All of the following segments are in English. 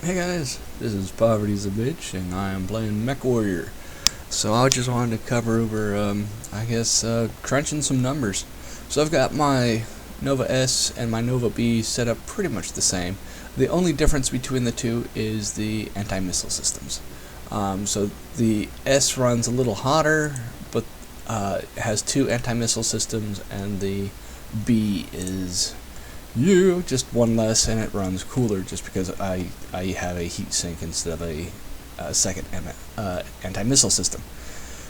Hey guys, this is Poverty's a Bitch, and I am playing Mechwarrior. So I just wanted to cover over, crunching some numbers. So I've got my Nova S and my Nova B set up pretty much the same. The only difference between the two is the anti-missile systems. So the S runs a little hotter, but has two anti-missile systems, and the B is just one less, and it runs cooler just because I have a heat sink instead of a second anti-missile system.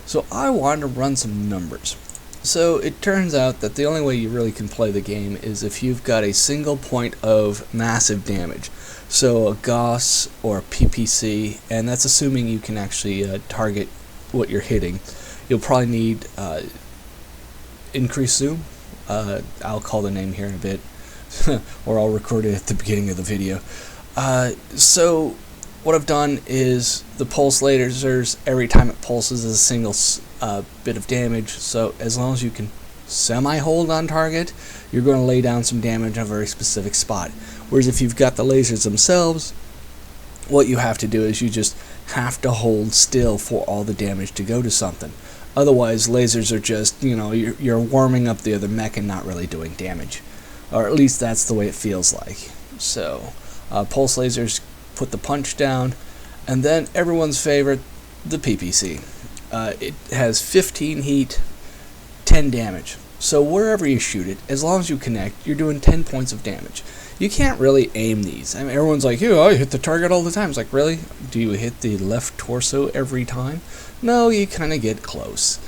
So I wanted to run some numbers. So it turns out that the only way you really can play the game is if you've got a single point of massive damage. So a Gauss or a PPC, and that's assuming you can actually target what you're hitting. You'll probably need increased zoom. I'll call the name here in a bit. Or I'll record it at the beginning of the video. So what I've done is the pulse lasers, every time it pulses, is a single bit of damage. So as long as you can semi-hold on target, you're going to lay down some damage on a very specific spot. Whereas if you've got the lasers themselves, what you have to do is you just have to hold still for all the damage to go to something. Otherwise, lasers are just, you're warming up the other mech and not really doing damage. Or at least that's the way it feels like. So, pulse lasers put the punch down, and then everyone's favorite, the PPC. It has 15 heat, 10 damage. So wherever you shoot it, as long as you connect, you're doing 10 points of damage. You can't really aim these. I mean, everyone's like, I hit the target all the time. It's like, really? Do you hit the left torso every time? No, you kind of get close.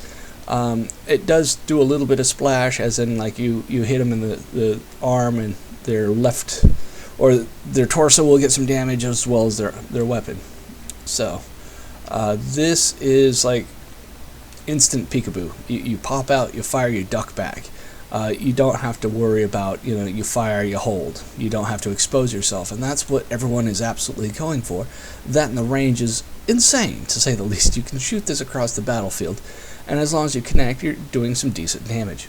It does do a little bit of splash, as in like you hit them in the arm, and their left or their torso will get some damage as well as their weapon. So this is like instant peekaboo. You pop out, you fire, you duck back. You don't have to worry about, you fire, you hold. You don't have to expose yourself, and that's what everyone is absolutely going for. That and the range is insane, to say the least. You can shoot this across the battlefield, and as long as you connect, you're doing some decent damage.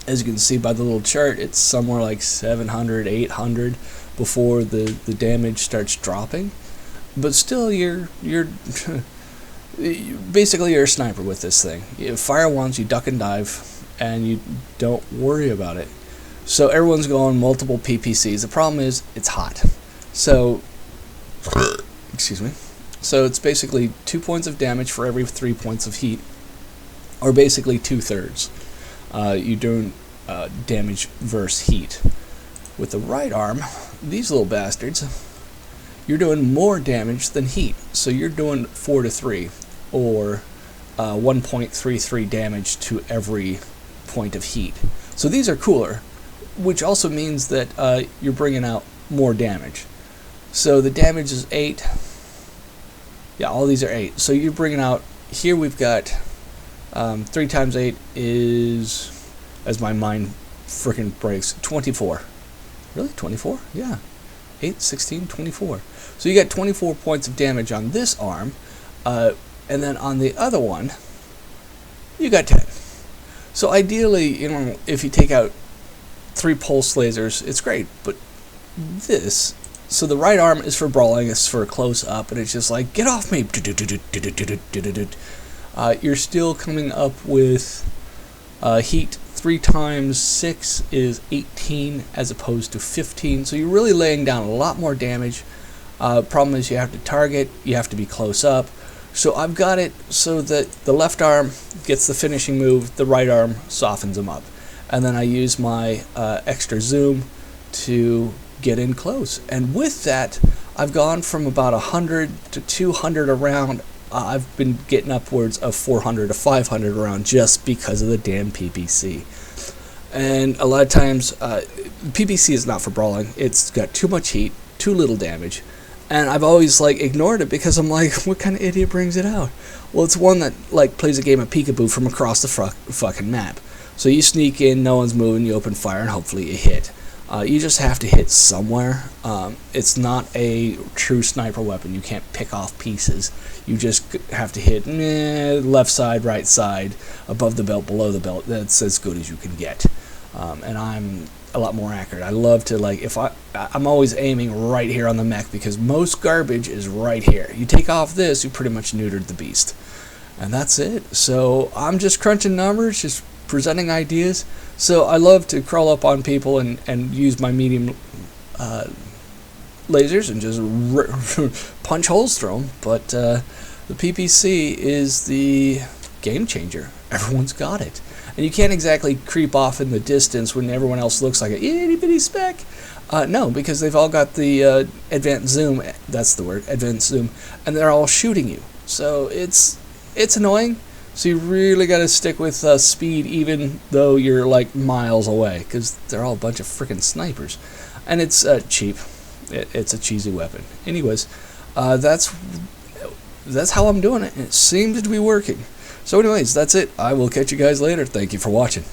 As you can see by the little chart, it's somewhere like 700, 800 before the damage starts dropping. But still, you're basically you're a sniper with this thing. You fire once, you duck and dive, and you don't worry about it. So everyone's going multiple PPCs. The problem is it's hot. So, excuse me. So it's basically 2 points of damage for every 3 points of heat, or basically 2/3. You're doing damage versus heat. With the right arm, these little bastards, you're doing more damage than heat. So you're doing 4 to 3, or 1.33 damage to every point of heat. So these are cooler, which also means that you're bringing out more damage. So the damage is 8. Yeah, all these are 8. So you're bringing out, here we've got 3 times 8 is, as my mind frickin' breaks, 24. Really? 24? Yeah. 8, 16, 24. So you got 24 points of damage on this arm, and then on the other one, you got 10. So ideally, if you take out 3 pulse lasers, it's great, but this, so the right arm is for brawling, it's for a close up, and it's just like, get off me! You're still coming up with heat. 3 times 6 is 18 as opposed to 15, so you're really laying down a lot more damage. Problem is you have to target, you have to be close up. So I've got it so that the left arm gets the finishing move, the right arm softens them up. And then I use my extra zoom to get in close. And with that, I've gone from about 100 to 200 a round. I've been getting upwards of 400 to 500 a round just because of the damn PPC. And a lot of times, PPC is not for brawling. It's got too much heat, too little damage. And I've always ignored it because I'm like, what kind of idiot brings it out? Well, it's one that plays a game of peekaboo from across the fucking map. So you sneak in, no one's moving, you open fire, and hopefully you hit. You just have to hit somewhere. It's not a true sniper weapon. You can't pick off pieces. You just have to hit left side, right side, above the belt, below the belt. That's as good as you can get. And a lot more accurate. I love to, like, if I'm always aiming right here on the mech because most garbage is right here. You take off this, you pretty much neutered the beast. And that's it. So I'm just crunching numbers, just presenting ideas. So I love to crawl up on people and use my medium lasers and just punch holes through them. But the PPC is the game changer. Everyone's got it. And you can't exactly creep off in the distance when everyone else looks like a itty bitty speck. No, because they've all got the advanced zoom. That's the word, advanced zoom, and they're all shooting you. So it's annoying. So you really got to stick with speed, even though you're like miles away, because they're all a bunch of freaking snipers, and it's cheap. It's a cheesy weapon. Anyways, that's how I'm doing it, and it seems to be working. So anyways, that's it. I will catch you guys later. Thank you for watching.